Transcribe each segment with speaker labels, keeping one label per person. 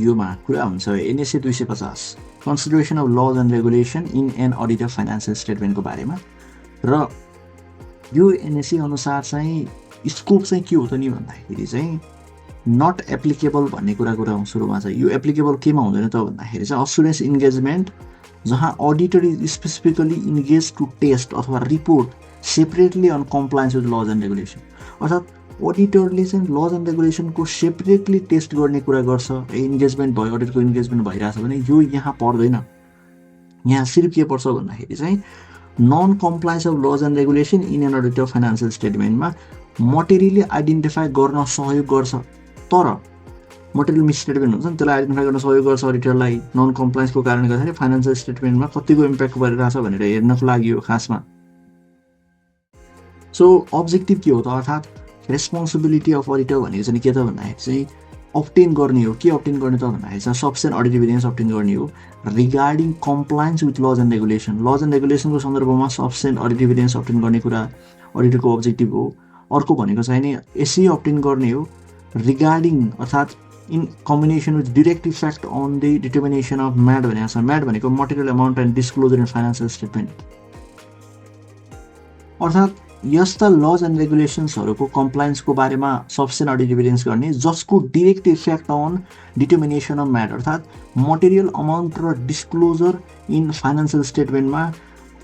Speaker 1: भिडियोमा कुरा हुन्छ NSA 250 consideration of laws and regulation in an audit of financial स्टेटमेन्टको बारेमा। र यो NSA अनुसार चाहिँ स्कोप चाहिँ के हो त नि भन्दाखेरि चाहिँ नट एप्लिकेबल भन्ने कुरा सुरुमा चाहिँ यो एप्लिकेबल केमा हुँदैन त भन्दाखेरि चाहिँ असुरेन्स इन्गेजमेन्ट जहाँ auditor is specifically engage to test अथवा report separately on compliance with laws and regulation. अर्थात् अडिटरले चाहिँ लज एन्ड रेगुलेसनको सेपरेटली टेस्ट गर्ने कुरा गर्छ। इन्गेजमेन्ट भयो, अडिटको इन्गेजमेन्ट भइरहेछ भने यो यहाँ पर्दैन। यहाँ सिर्फ के पर्छ भन्दाखेरि चाहिँ non compliance of laws and regulation in an audit of financial स्टेटमेन्टमा मटेरियली आइडेन्टिफाई गर्न सहयोग गर्छ। तर मटेरियल मिसस्टेटमेन्ट हुन्छ नि, त्यसलाई आइडेन्टिफाई गर्न सहयोग गर्छ अडिटरलाई। नन कम्प्लायन्सको कारणले गर्दाखेरि फाइनेन्सियल स्टेटमेन्टमा कतिको इम्प्याक्ट परिरहेछ भनेर हेर्नको लागि हो खासमा। सो अब्जेक्टिभ के हो त, अर्थात् रेस्पोन्सिबिलिटी अफ अडिटर भनेको चाहिँ के त भन्दाखेरि चाहिँ अब्टेन गर्ने हो। के अब्टेन गर्ने त भन्दाखेरि चाहिँ सफिसिएन्ट अडिट एभिडेन्स अब्टेन गर्ने हो regarding compliance with laws and regulation. Laws and रेगुलेसनको सन्दर्भमा सफिसिएन्ट अडिट एभिडेन्स अब्टेन गर्ने कुरा अडिटरको अब्जेक्टिभ हो। अर्को भनेको चाहिँ नि यसै अब्टेन गर्ने हो रिगार्डिङ अर्थात् in combination with direct effect on the determination of MAD भनेको छ। म्याड भनेको material amount and disclosure in financial statement. अर्थात् यस्ता लज एन्ड रेगुलेसन्सहरूको कम्प्लायन्सको बारेमा सफिसिएन्ट अडिट एभिडेन्स गर्ने जसको direct effect on determination of MAD अर्थात् मटेरियल अमाउन्ट र डिस्क्लोजर इन फाइनेन्सियल स्टेटमेन्टमा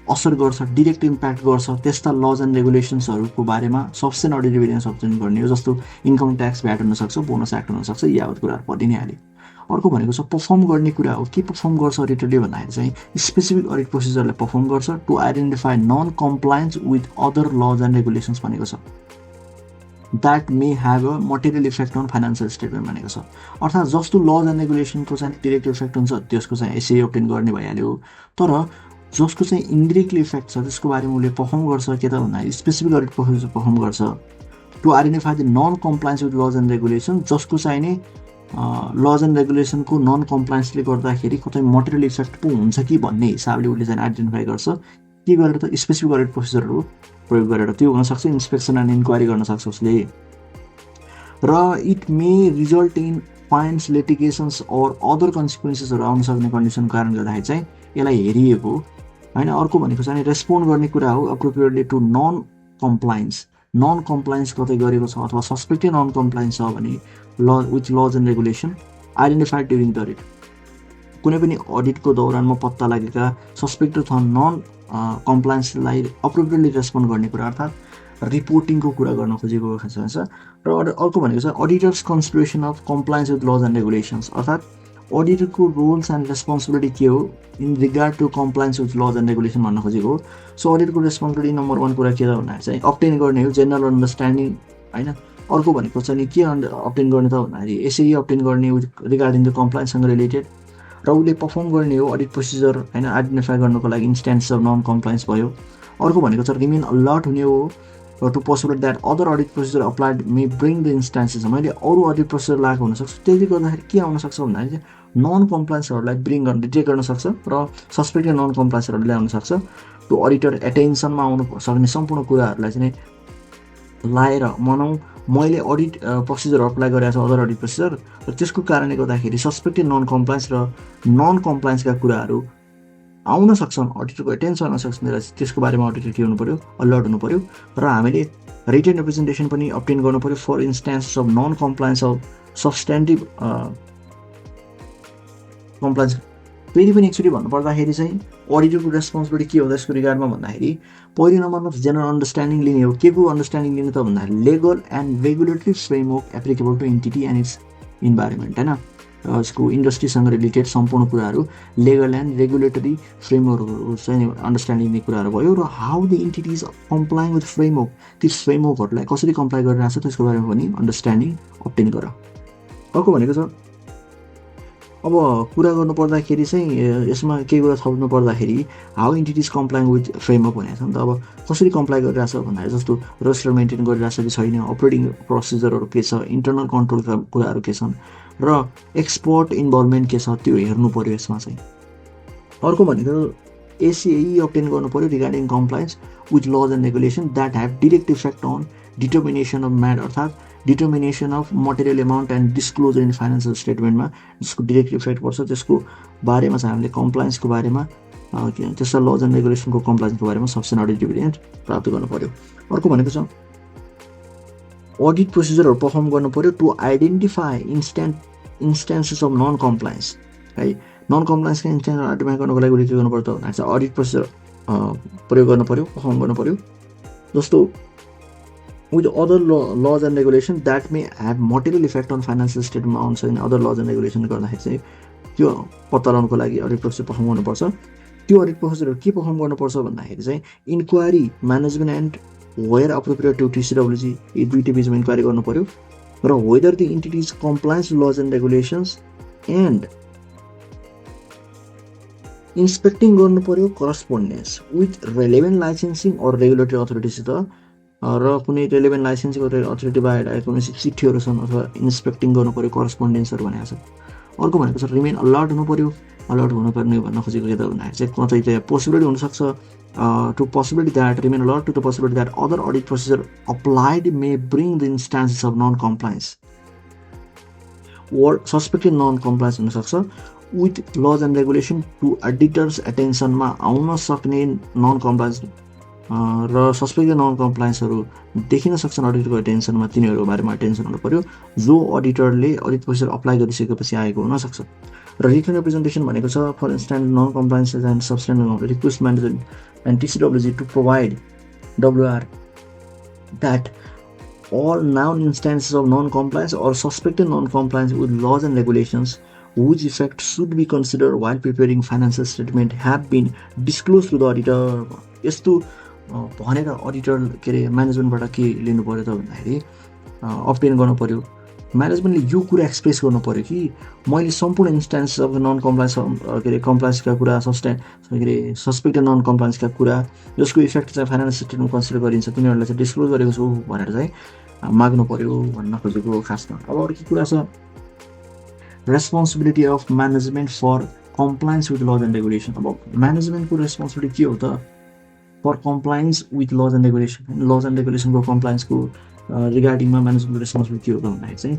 Speaker 1: असर गर्छ, डिरेक्ट इम्प्याक्ट गर्छ, त्यस्ता लज एन्ड रेगुलेसन्सहरूको बारेमा सफिसिएन्ट अडिट एभिडेन्स अब्टेन गर्ने हो। जस्तो इन्कम ट्याक्स भ्याट हुनसक्छ, बोनस एक्ट हुनसक्छ, यावत कुराहरू पढि नै हाल्यो। अर्को भनेको छ पर्फर्म गर्ने कुरा हो। के पर्फर्म गर्छ अडिटरले भन्दाखेरि चाहिँ स्पेसिफिक अडिट प्रोसिजरलाई पर्फर्म गर्छ to identify non compliance with other laws and regulations भनेको छ that may have a material effect on financial statement भनेको छ। अर्थात् जस्तो लज एन्ड रेगुलेसनको चाहिँ डिरेक्ट इफेक्ट हुन्छ त्यसको चाहिँ यसै अब्टेन गर्ने भइहाल्यो। तर जसको चाहिँ इन्डिरेक्टली इफेक्ट छ त्यसको बारेमा उसले पर्फर्म गर्छ के त भन्दाखेरि स्पेसिफिक अडिट प्रोसिजर पर्फर्म गर्छ to identify the non compliance with laws and regulation. जसको चाहिँ नि लज एन्ड रेगुलेसनको नन कम्प्लायन्सले गर्दाखेरि कतै मटेरियल इफेक्ट पो हुन्छ कि भन्ने हिसाबले उसले चाहिँ आइडेन्टिफाई गर्छ। के गरेर त स्पेसिफिक अडिट प्रोसिजरहरू प्रयोग गरेर। त्यो हुनसक्छ इन्सपेक्सन एन्ड इन्क्वायरी गर्न सक्छ उसले। र it may result in fines, litigations or other कन्सिक्वेन्सेसहरू आउन सक्ने कन्डिसनको कारणले गर्दाखेरि चाहिँ यसलाई हेरिएको होइन। अर्को भनेको चाहिँ रेस्पोन्ड गर्ने कुरा हो appropriately to non compliance. Non compliance कतै गरेको छ अथवा सस्पेक्टेड नन कम्प्लायन्स छ भने with laws and regulation identified during the audit. कुनै पनि अडिटको दौरानमा पत्ता लागेका सस्पेक्टेड अथवा नन कम्प्लायन्सलाई अप्रोप्रिएटली रेस्पोन्ड गर्ने कुरा अर्थात् रिपोर्टिङको कुरा गर्न खोजेको छ। र अर्को भनेको चाहिँ auditors consideration of compliance with laws and regulations अर्थात् अडिटरको रोल्स एन्ड रेस्पोन्सिबिलिटी के हो in regard to compliance with laws and regulation भन्न खोजेको हो। सो अडिटको रेस्पोन्सिबिलिटी नम्बर 1 कुरा के त भन्दाखेरि चाहिँ अब्टेन गर्ने हो जेनरल अन्डरस्ट्यान्डिङ होइन। अर्को भनेको चाहिँ के अब्टेन गर्ने त भन्दाखेरि यसै अब्टेन गर्ने रिगार्डिङ द कम्प्लायन्ससँग रिलेटेड। र उसले पर्फर्म गर्ने हो अडिट प्रोसिजर होइन आइडेन्टिफाई गर्नको लागि इन्स्ट्यान्स अफ नन कम्प्लायन्स भयो। अर्को भनेको चाहिँ रिमेन अलर्ट हुने हो to possible that other audit procedure applied may bring the instances. मैले अरू अडिट प्रोसिजर लागेको हुनसक्छ, त्यसले गर्दाखेरि के आउन सक्छ भन्दाखेरि नन कम्प्लायन्सहरूलाई ब्रिङ गर्न डिटेक्ट गर्न सक्छ र सस्पेक्टेड नन कम्प्लायन्सहरू ल्याउन सक्छ। टु अडिटर एटेन्सनमा आउनु सक्ने सम्पूर्ण कुराहरूलाई चाहिँ लाएर भनौँ मैले अडिट प्रोसिजर अप्लाई गरेको छु अदर अडिट प्रोसिजर र त्यसको कारणले गर्दाखेरि सस्पेक्टेड नन कम्प्लायन्स र नन कम्प्लायन्सका कुराहरू आउन सक्छन्, अडिटरको एटेन्सन आउन सक्छन्। त्यसको बारेमा अडिटर के हुनु पऱ्यो, अलर्ट हुनु पऱ्यो। र हामीले रिटेन रिप्रेजेन्टेसन पनि अब्टेन गर्नु पऱ्यो for instance of non compliance of substantive compliance. फेरि पनि एक्चुअली भन्नुपर्दाखेरि चाहिँ अडिटरको रेस्पोन्सिबिलिटी के हो यसको रिगार्डमा भन्दाखेरि पहिलो नम्बरमा जेनरल अन्डरस्ट्यान्डिङ लिने हो। के को अन्डरस्ट्यान्डिङ लिने त भन्दाखेरि legal and regulatory framework applicable to entity and its environment होइन। यसको इन्डस्ट्रीसँग रिलेटेड सम्पूर्ण कुराहरू लेगल एन्ड रेगुलेटरी फ्रेमवर्कहरू चाहिँ अन्डरस्ट्यान्डिङ लिने कुराहरू भयो। र how the entities complying with framework, ती फ्रेमवर्कहरूलाई कसरी कम्प्लाई गरिरहेको छ त्यसको बारेमा पनि अन्डरस्ट्यान्डिङ अब्टेन गर। अर्को भनेको छ अब कुरा गर्नु पर्दाखेरि चाहिँ यसमा केही कुरा थप्नु पर्दाखेरि how entities complying with framework भनेको छ नि त। अब कसरी कम्प्लाई गरिरहेको छ भन्दाखेरि जस्तो रजिस्टर मेन्टेन गरिरहेको छ कि छैन, अपरेटिङ प्रोसिजरहरू के छ, इन्टरनल कन्ट्रोलका कुराहरू के छन् र एक्सपर्ट इन्भल्भमेन्ट के छ त्यो हेर्नु पऱ्यो यसमा चाहिँ। अर्को भनेको एसिए अब्टेन गर्नु पऱ्यो regarding compliance with laws and regulation that have direct effect on determination of MAD अर्थात् determination of material amount and disclosure in financial स्टेटमेन्टमा जसको डिरेक्ट इफेक्ट पर्छ त्यसको बारेमा चाहिँ हामीले कम्प्लायन्सको बारेमा त्यस्ता लज एन्ड रेगुलेसनको कम्प्लायन्सको बारेमा सफिसिएन्ट अडिट डिभिडेन्ड प्राप्त गर्नु पर्यो। अर्को भनेको छ अडिट प्रोसिजरहरू पर्फर्म गर्नु पर्यो to identify instances of non compliance है। नन कम्प्लायन्सका इन्स्टेन्स आइडेन्टिफाई गर्नुको लागि उसले के गर्नु पर्छ भने चाहिँ अडिट प्रोसिजर प्रयोग गर्नु पर्यो, पर्फर्म गर्नु पर्यो। जस्तो with other laws and regulation that may have material effect on financial statement आउँछ अनि अदर लज एन्ड रेगुलेसन गर्दाखेरि चाहिँ त्यो पत्ता लगाउनुको लागि अडिट प्रोसिजर पर्फर्म गर्नुपर्छ। त्यो अडिट प्रोसिजरहरू के पर्फर्म गर्नुपर्छ भन्दाखेरि चाहिँ inquiry management and where appropriate to TCWG यी दुईटै बिचमा इन्क्वायरी गर्नु पर्यो र whether the entities compliance laws and regulations and inspecting गर्नु पर्यो correspondence with relevant licensing or regulatory अथोरिटीसित र कुनै रेलेभेन्ट लाइसेन्सिङ अथोरिटी बाहिर आएको कुनै चिठीहरू छन् अथवा इन्सपेक्टिङ गर्नु पर्यो करस्पोन्डेन्सहरू भनेको छ। अर्को भनेको छ रिमेन अलर्ट हुनु पर्यो। अलर्ट हुनुपर्ने भन्न खोजेको के त भन्दाखेरि चाहिँ कतै त्यहाँ पोसिबिलिटी हुनसक्छ to possibility that remain alert to the possibility that other audit procedure applied may bring the instances of non compliance or suspected non-compliance हुनसक्छ with laws and regulation to auditors attentionमा आउन सक्ने नन कम्प्लायन्स र suspected non कम्प्लायन्सहरू देखिन सक्छन् अडिटरको एटेन्सनमा, तिनीहरूको बारेमा attention हुनु पर्यो जो अडिटरले अडिट प्रोसिजर अप्लाई गरिसकेपछि आएको हुनसक्छ। र रिटन रिप्रेजेन्टेसन भनेको छ for instance non compliances and सब्सटेन्ड request management and TCWG to provide WR that all known instances of non-compliance or suspected non-compliance with laws and regulations whose effect should be considered while preparing financial statement have been disclosed to the auditor। यस्तो भनेर auditor के अरे म्यानेजमेन्टबाट के लिनु पऱ्यो त भन्दाखेरि obtain गर्नु पऱ्यो। म्यानेजमेन्टले यो कुरा एक्सप्रेस गर्नु पऱ्यो कि मैले सम्पूर्ण इन्स्टान्सेस अफ नन कम्प्लायन्स के अरे कम्प्लायन्सका कुरा के अरे सस्पेक्टेड नन कम्प्लायन्सका कुरा जसको इफेक्ट चाहिँ फाइनेन्सियल स्टेटमेन्ट कन्सिडर गरिन्छ तिनीहरूलाई चाहिँ डिस्क्लोज गरेको छु भनेर चाहिँ माग्नु पर्यो भन्न खोजेको खासमा। अब अर्को कुरा छ responsibility of management for compliance with laws and regulation. अब म्यानेजमेन्टको रेस्पोन्सिबिलिटी के हो त for compliance with laws and regulation. Laws and रेगुलेसनको कम्प्लायन्सको रिगार्डिङमा म्यानेजमेन्टको रेस्पोन्सिबिलिटी के हो त भन्दाखेरि चाहिँ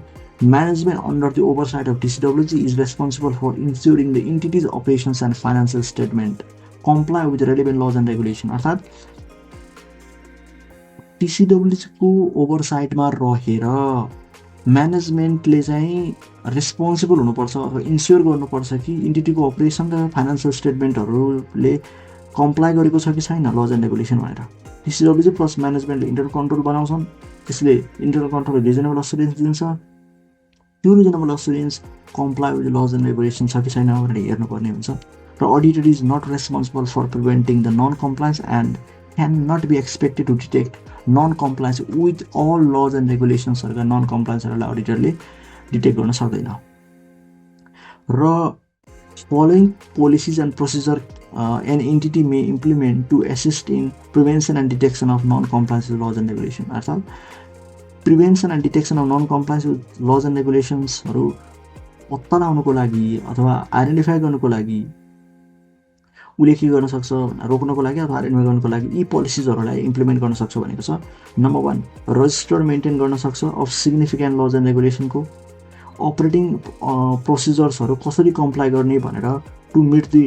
Speaker 1: management under the oversight of TCWG is responsible for ensuring the entities operations and financial statement comply with relevant laws and regulation. अर्थात् टिसिडब्ल्युजीको ओभरसाइटमा रहेर म्यानेजमेन्टले चाहिँ रेस्पोन्सिबल हुनुपर्छ अथवा इन्स्योर गर्नुपर्छ कि इन्टिटीको अपरेसन र फाइनेन्सियल स्टेटमेन्टहरूले कम्प्लाई गरेको छ कि छैन लज एन्ड रेगुलेसन भनेर। टिसिडब्ल्युजी प्लस म्यानेजमेन्टले इन्टरनल कन्ट्रोल बनाउँछन्, त्यसले इन्टरनल कन्ट्रोल रिजनेबल असुरेन्स दिन्छ। त्यो reasonable assurance comply with laws and regulation छ कि छैन भनेर हेर्नुपर्ने हुन्छ। र auditor is not responsible for preventing the non compliance and can not be expected to detect non compliance with all laws and रेगुलेसन्सहरूका नन कम्प्लायन्सहरूलाई अडिटरले डिटेक्ट गर्न सक्दैन। र following policies and procedure an entity may implement to assist in prevention and detection of non compliance with laws and regulation. अर्थात् prevention and detection of non compliance with laws and रेगुलेसन्सहरू पत्ता लगाउनुको लागि अथवा identify गर्नुको लागि उसले के गर्न सक्छ रोक्नको लागि अथवा आइडेन्टिफाई गर्नुको लागि यी पोलिसिजहरूलाई इम्प्लिमेन्ट गर्न सक्छ भनेको छ। नम्बर 1 रजिस्टर मेन्टेन गर्न सक्छ अफ सिग्निफिकेन्ट लज एन्ड रेगुलेसनको। अपरेटिङ प्रोसिजर्सहरू कसरी कम्प्लाई गर्ने भनेर टु मिट दि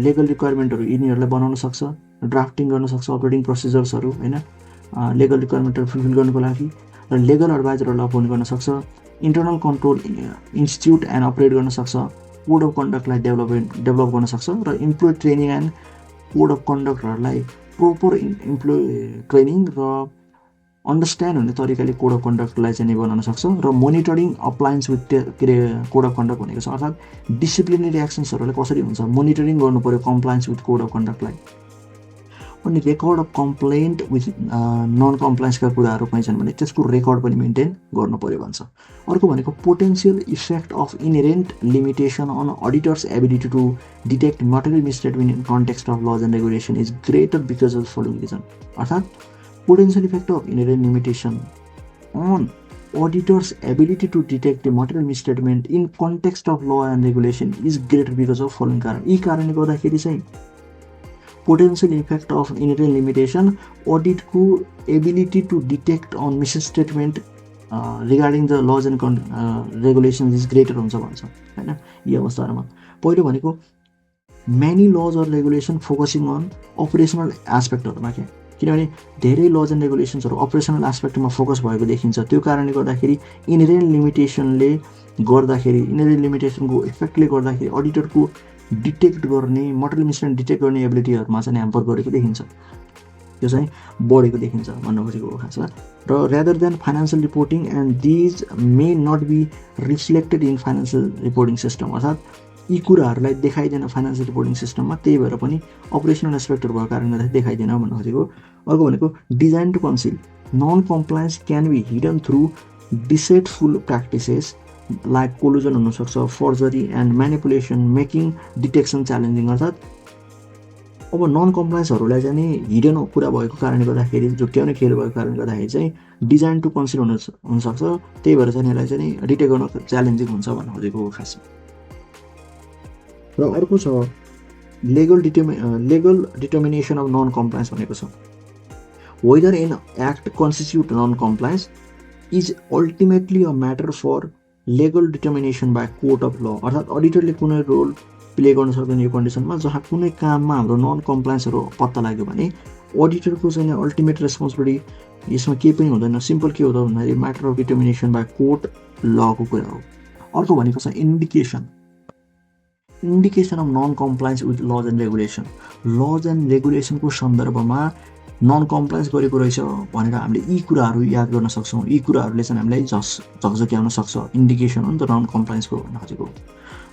Speaker 1: लिगल रिक्वायरमेन्टहरू यिनीहरूलाई बनाउन सक्छ। ड्राफ्टिङ गर्न सक्छ अपरेटिङ प्रोसिजर्सहरू होइन लिगल रिक्वायरमेन्टहरू फुलफिल गर्नुको लागि। र लिगल एडभाइजरहरूलाई अपोइन्ट गर्न सक्छ। Internal control institute and operate गर्न सक्छ। कोड अफ कन्डक्टलाई डेभलप गर्न सक्छ र employee training and code of कन्डक्टहरूलाई प्रोपर इम्प्लोइ ट्रेनिङ र अन्डरस्ट्यान्ड हुने तरिकाले कोड अफ कन्डक्टलाई चाहिँ बनाउन सक्छ। र मोनिटरिङ अप्लायन्स विथ के अरे कोड अफ कन्डक्ट भनेको छ। अर्थात् डिसिप्लिनरी एक्सन्सहरूलाई कसरी हुन्छ मोनिटरिङ गर्नु पऱ्यो कम्प्लायन्स विथ कोड अफ कन्डक्टलाई। अनि record of complaint with non कम्प्लायन्सका कुराहरू कहीँ छन् भने त्यसको रेकर्ड पनि मेन्टेन गर्नु पऱ्यो भन्छ। अर्को भनेको potential effect of inherent limitation on auditors ability to detect material misstatement in context of laws and regulation is greater because of following reason. अर्थात् potential effect of inherent limitation on auditors ability to detect the material misstatement in context of law and regulation is greater because of following कारण। यी कारणले गर्दाखेरि चाहिँ potential effect of inherent limitation अडिटको ability to detect on misstatement regarding the laws and regulation is greater हुन्छ भन्छ होइन। यी अवस्थाहरूमा पहिलो भनेको many laws or regulation focusing on operational एस्पेक्टहरूमा क्या, किनभने धेरै लज एन्ड रेगुलेसन्सहरू अपरेसनल एस्पेक्टमा फोकस भएको देखिन्छ। त्यो कारणले गर्दाखेरि इनहेरेन्ट लिमिटेसनको इफेक्टले गर्दाखेरि अडिटरको डिटेक्ट गर्ने मटेरियल मिसलेनियस डिटेक्ट गर्ने एबिलिटीहरूमा चाहिँ ह्याम्पर गरेको देखिन्छ, त्यो चाहिँ बढेको देखिन्छ भन्नु खोजेको हो खासमा। र rather than financial reporting and these may not be reflected in financial reporting system, अर्थात् यी कुराहरूलाई देखाइँदैन फाइनेन्सियल रिपोर्टिङ सिस्टममा, त्यही भएर पनि अपरेसनल एस्पेक्टहरू भएको कारणले गर्दाखेरि देखाइँदैन भन्नु खोजेको। अर्को भनेको design to conceal non compliance can be hidden through deceitful practices like collusion हुनसक्छ, forgery and manipulation making detection challenging. अर्थात् अब नन कम्प्लायन्सहरूलाई चाहिँ नि हिडन कुरा भएको कारणले गर्दाखेरि झुक्क्याउने खेल भएको कारणले गर्दाखेरि चाहिँ डिजाइन टु कन्सिल हुनसक्छ, त्यही भएर चाहिँ यसलाई चाहिँ डिटेक्ट गर्न च्यालेन्जिङ हुन्छ भन्नु खोजेको हो खास। र अर्को छ legal determination of non compliance भनेको छ whether in act constitute non compliance is ultimately a matter for legal determination by court of law. अर्थात् अडिटरले कुनै रोल प्ले गर्न सक्दैन यो कन्डिसनमा जहाँ कुनै काममा हाम्रो नन कम्प्लायन्सहरू पत्ता लाग्यो भने अडिटरको चाहिँ अल्टिमेट रेस्पोन्सिबिलिटी यसमा केही पनि हुँदैन। सिम्पल के हो त भन्दाखेरि matter of determination by court लको कुरा हो। अर्को भनेको छ indication of non compliance with laws and regulation. Laws and रेगुलेसनको सन्दर्भमा नन कम्प्लायन्स गरेको रहेछ भनेर हामीले यी कुराहरू याद गर्न सक्छौँ। यी कुराहरूले चाहिँ हामीलाई झकझक्याउन सक्छ, इन्डिकेसन हो नि त नन कम्प्लायन्सको भन्न खोजेको।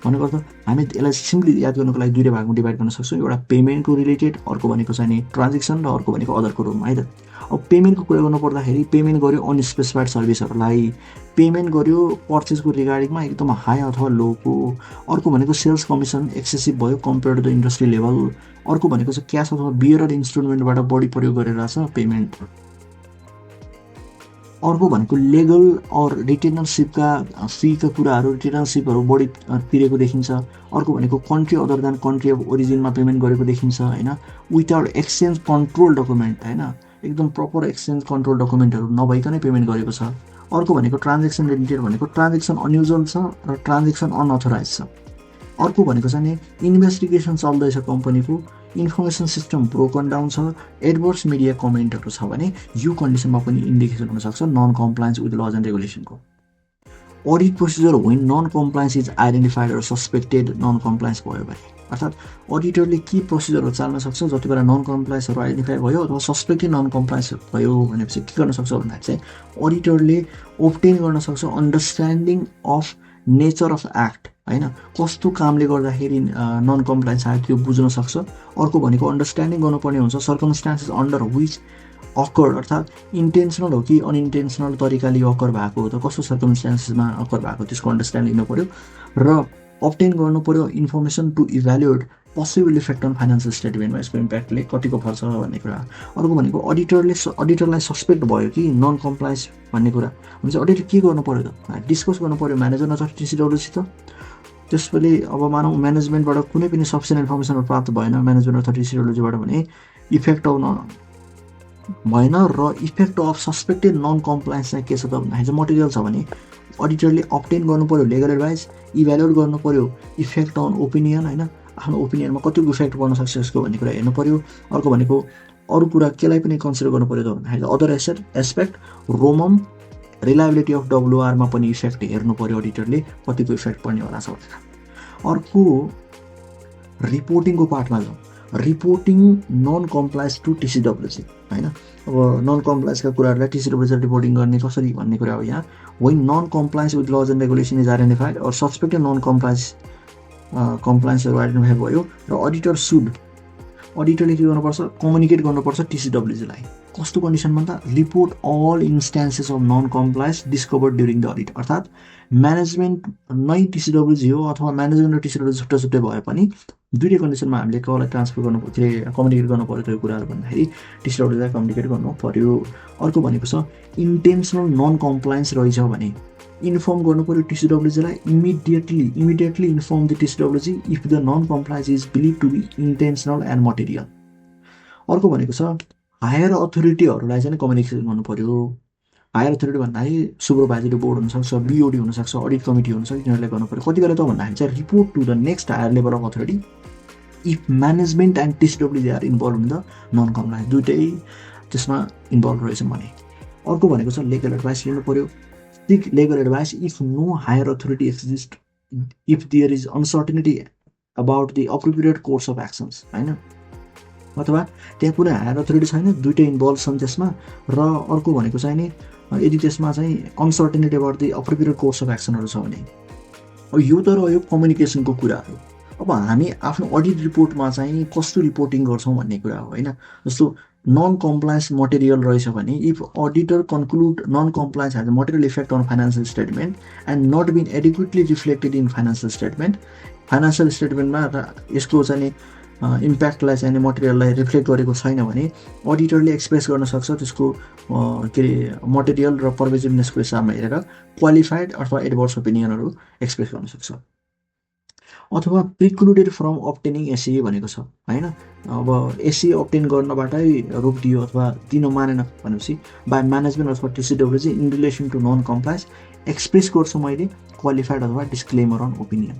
Speaker 1: भनेको अर्थ हामी यसलाई सिम्पली याद गर्नुको लागि दुईवटा भागमा डिभाइड गर्न सक्छौँ, एउटा पेमेन्टको रिलेटेड, अर्को भनेको चाहिँ नि ट्रान्जेक्सन, र अर्को भनेको अदरको रूपमा है त। अब पेमेन्टको कुरा गर्नु पर्दाखेरि पेमेन्ट गर्यो अनस्पेसिफाइड सर्भिसहरूलाई, पेमेन्ट गर्यो पर्चेसको रिगार्डिङमा एकदम हाई अथवा लोको, अर्को भनेको सेल्स कमिसन एक्सेसिभ भयो compare to the industry level, अर्को भनेको चाहिँ क्यास अथवा बियर इन्स्टलमेन्टबाट बढी प्रयोग गरेर छ पेमेन्ट, अर्को भनेको लेगल अर रिटेनरसिपका फीका कुराहरू रिटेनरसिपहरू बढी तिरेको देखिन्छ, अर्को भनेको country other than country of ओरिजिनमा पेमेन्ट गरेको देखिन्छ होइन, विदाउट एक्सचेन्ज कन्ट्रोल डकुमेन्ट होइन, एकदम प्रपर एक्सचेन्ज कन्ट्रोल डकुमेन्टहरू नभइकनै पेमेन्ट गरेको छ। अर्को भनेको ट्रान्जेक्सन रिलेटेड भनेको ट्रान्जेक्सन अनयुजुअल छ र ट्रान्जेक्सन अनअथोराइज छ। अर्को भनेको चाहिँ नि इन्भेस्टिगेसन चल्दैछ कम्पनीको, इन्फर्मेसन सिस्टम ब्रोकन डाउन छ, एडभर्स मिडिया कमेन्टहरू छ भने यो कन्डिसनमा पनि इन्डिकेसन हुनसक्छ non compliance with laws and रेगुलेसनको। Audit procedure when non compliance is identified र सस्पेक्टेड नन कम्प्लायन्स भयो भने, अर्थात् अडिटरले के प्रोसिजरहरू चाल्न सक्छ जति बेला नन कम्प्लायन्सहरू आइडेन्टिफाई भयो अथवा सस्पेक्टेड नन कम्प्लायन्स भयो भनेपछि के गर्न सक्छ भन्दाखेरि चाहिँ अडिटरले ओब्टेन गर्न सक्छ understanding of nature of act होइन, कस्तो कामले गर्दाखेरि नन कम्प्लायन्स आयो त्यो बुझ्न सक्छ। अर्को भनेको अन्डरस्ट्यान्डिङ गर्नुपर्ने हुन्छ सर्कमस्टान्सेस अन्डर विच अकर, अर्थात् इन्टेन्सनल हो कि अनइन्टेन्सनल तरिकाले अकर भएको हो त, कस्तो सर्कमस्टान्सेसमा अकर भएको त्यसको अन्डरस्ट्यान्ड लिनु पऱ्यो र अब्टेन गर्नु पऱ्यो information to evaluate possible effect on financial स्टेटमेन्टमा यसको इम्प्याक्टले कतिको पर्छ भन्ने कुरा। अर्को भनेको अडिटरलाई सस्पेक्ट भयो कि नन कम्प्लायन्स भन्ने कुरा भनेपछि अडिटर के गर्नु पऱ्यो त, डिस्कस गर्नु पऱ्यो म्यानेजर अथवा टिसिडब्ल्यूसित। त्यसपछि अब मानौँ म्यानेजमेन्टबाट कुनै पनि सफिसियन्ट इन्फर्मेसनहरू प्राप्त भएन म्यानेजमेन्ट अथवा टिसिडब्ल्यूबाट भने इफेक्ट आउन भएन र effect of suspected non compliance चाहिँ के छ त भन्दाखेरि चाहिँ मटेरियल छ भने अडिटरले अब्टेन गर्नु पऱ्यो लिगल एडभाइस, इभ्यालुएट गर्नु पऱ्यो इफेक्ट अन ओपिनियन होइन, आफ्नो ओपिनियनमा कतिको इफेक्ट पर्न सक्छ यसको भन्ने कुरा हेर्नु पऱ्यो। अर्को भनेको अरू कुरा केलाई पनि कन्सिडर गर्नु पऱ्यो त भन्दाखेरि अदर एस्पेक्ट रोमम रिलायबिलिटी अफ डब्लुआरमा पनि इफेक्ट हेर्नु पऱ्यो अडिटरले कतिको इफेक्ट पर्नेवाला छ भनेर। अर्को रिपोर्टिङको पार्टमा जाउँ, रिपोर्टिङ नन कम्प्लायन्स टु टिसिडब्ल्यूसी होइन। अब नन कम्प्लायन्सका कुराहरूलाई टिसिडब्ल्यूसी रिपोर्टिङ गर्ने कसरी भन्ने कुरा हो यहाँ। When non compliance with laws and regulation is identified or suspected non कम्प्लायन्सहरू आइडेन्टिफाई भयो र अडिटरले के गर्नुपर्छ कम्युनिकेट गर्नुपर्छ टिसिडब्ल्यूसीलाई। कस्तो कन्डिसनमा त report all instances of non compliance discovered during the audit, अर्थात् म्यानेजमेन्ट नै टिसिडब्ल्यूसी हो अथवा म्यानेजमेन्ट र टिसिडब्ल्यूसी छुट्टा छुट्टै भए पनि दुईटै कन्डिसनमा हामीले कसलाई ट्रान्सफर गर्नु कम्युनिकेट गर्नु पऱ्यो त्यो कुराहरू भन्दाखेरि टिसिडब्ल्यूसीलाई कम्युनिकेट गर्नु पऱ्यो। अर्को भनेको छ इन्टेन्सनल नन कम्प्लायन्स रहेछ भने इन्फर्म गर्नु पऱ्यो टिसिडब्ल्यूसीलाई, immediately inform the TCWG if the non compliance is believe to be intentional and material. अर्को भनेको छ हायर अथोरिटीहरूलाई चाहिँ कम्युनिकेसन गर्नु पऱ्यो हायर अथोरिटी भन्दाखेरि सुपरभाइजरी बोर्ड हुनसक्छ, बिओडी हुनसक्छ, अडिट कमिटी हुनसक्छ, यिनीहरूले गर्नु पऱ्यो। कति बेला त भन्दाखेरि चाहिँ report to the next higher level of authority if management and TCWG they are involve in the non compliance, दुइटै त्यसमा इन्भल्भ रहेछ भने। अर्को भनेको छ लिगल एडभाइस लिनु पऱ्यो। Seek legal advice if no higher authority exist, if there is uncertainty about the appropriate course of actions, होइन, अथवा त्यहाँ कुनै हायर अथोरिटी छैन, दुइटै इन्भल्भ छन् त्यसमा। र अर्को भनेको चाहिँ नि यदि त्यसमा चाहिँ uncertainty about the appropriate course of एक्सनहरू छ भने। यो त रह्यो कम्युनिकेसनको कुराहरू। अब हामी आफ्नो अडिट रिपोर्टमा चाहिँ कस्तो रिपोर्टिङ गर्छौँ भन्ने कुरा हो, होइन। जस्तो नन कम्प्लायन्स मटेरियल रहेछ भने if auditor conclude non compliance has material effect on financial statement and not been adequately reflected in financial statement, financial स्टेटमेन्टमा यसको चाहिँ इम्प्याक्टलाई चाहिँ मटेरियललाई रिफ्लेक्ट गरेको छैन भने अडिटरले एक्सप्रेस गर्न सक्छ त्यसको के अरे मटेरियल र पर्भेजिभनेसको हिसाबमा हेरेर क्वालिफाइड अथवा एडभर्स ओपिनियनहरू एक्सप्रेस गर्न सक्छ। अथवा प्रिक्लुडेड फ्रम अब्टेनिङ एसए भनेको छ, होइन। अब एसए अब्टेन गर्नबाटै रोकिदियो अथवा दिन मानेन भनेपछि बाई म्यानेजमेन्ट अथवा टिसिडब्ल्यू चाहिँ in relation to non compliance express गर्छु मैले क्वालिफाइड अथवा disclaimer on opinion.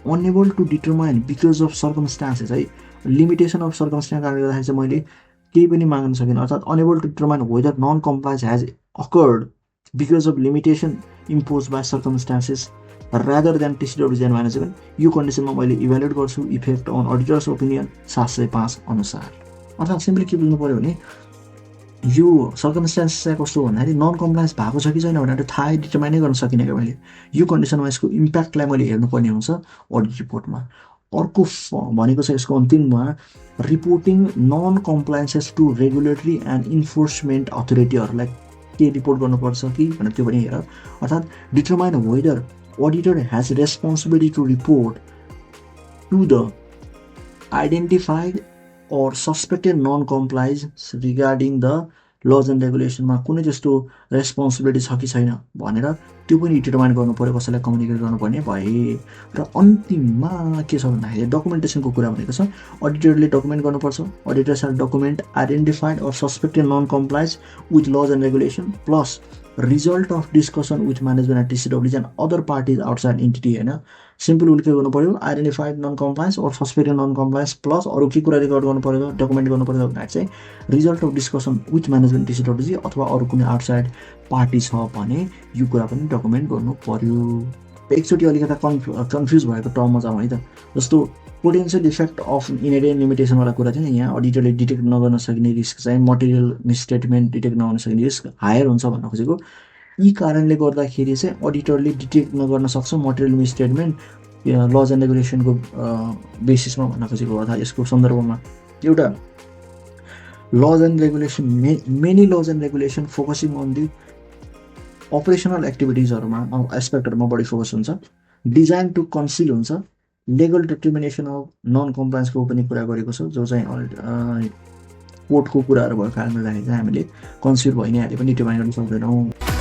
Speaker 1: Unable to determine because of circumstances है, लिमिटेसन अफ सर्कमस्टान्स कारणले गर्दाखेरि चाहिँ मैले केही पनि माग्न सकिनँ, अर्थात् unable to determine whether non compliance has occurred because of limitation impose by circumstances rather than TCW and management. यो कन्डिसनमा मैले इभ्यालुएट गर्छु इफेक्ट अन अडिटर्स ओपिनियन 705 अनुसार। अर्थात् सिम्पली के बुझ्नु पऱ्यो भने यो सर्कमस्टान्स चाहिँ कस्तो भन्दाखेरि नन कम्प्लायन्स भएको छ कि छैन भनेर थाहै डिटर्माइनै गर्न सकिनँ क्या मैले। यो कन्डिसनमा यसको इम्प्याक्टलाई मैले हेर्नुपर्ने हुन्छ अडिट रिपोर्टमा। अर्को भनेको छ यसको अन्तिममा reporting non compliances to regulatory and enforcement अथोरिटीहरूलाई के रिपोर्ट गर्नुपर्छ कि भनेर त्यो पनि हेर। अर्थात् determine whether auditor has responsibility to report to the identified or suspected non-compliance regarding the laws and regulationमा कुनै त्यस्तो रेस्पोन्सिबिलिटी छ कि छैन भनेर त्यो पनि डिटर्माइन गर्नु पऱ्यो, कसैलाई कम्युनिकेट गर्नुपर्ने भए। र अन्तिममा के छ भन्दाखेरि डकुमेन्टेसनको कुरा भनेको छ। अडिटरले डकुमेन्ट गर्नुपर्छ। Auditor shall document identified or suspected non compliance with laws and regulation plus result of discussion with management and TCW and other parties outside entity, होइन। सिम्पल उसले के गर्नु पऱ्यो identified non compliance or suspected non compliance plus अरू के कुरा record गर्नु पऱ्यो, डकुमेन्ट गर्नु पऱ्यो भन्दाखेरि चाहिँ result of discussion with management TCW अथवा अरू कुनै आउटसाइड पार्टी छ भने यो कुरा पनि डकुमेन्ट गर्नु पऱ्यो। एकचोटि अलिकता कन्फ्युज भएको टर्ममा जाउँ है त। जस्तो पोटेन्सियल इफेक्ट अफ इनहेरेन्ट लिमिटेसनवाला कुरा थियो नि, यहाँ अडिटरले डिटेक्ट नगर्न सक्ने रिस्क चाहिँ मटेरियल मिसस्टेटमेन्ट डिटेक्ट नगर्न सक्ने रिस्क हायर हुन्छ भन्न खोजेको। यी कारणले गर्दाखेरि चाहिँ अडिटरले डिटेक्ट नगर्न सक्छ मटेरियल मिसस्टेटमेन्ट लज एन्ड रेगुलेसनको बेसिसमा भन्न खोजेको। अर्थात् यसको सन्दर्भमा एउटा laws and regulation many laws and regulation focusing on the operational एक्टिभिटिजहरूमा एस्पेक्टहरूमा बढी फोकस हुन्छ। डिजाइन टु कन्सिल हुन्छ। लिगल डिटर्मिनेसन अफ नन कम्प्लायन्सको पनि कुरा गरेको छ, जो चाहिँ कोर्टको कुराहरू भएको कारणले गर्दाखेरि चाहिँ हामीले कन्सिल भइ नै हाले पनि डिटर्माइन गर्न सक्दैनौँ।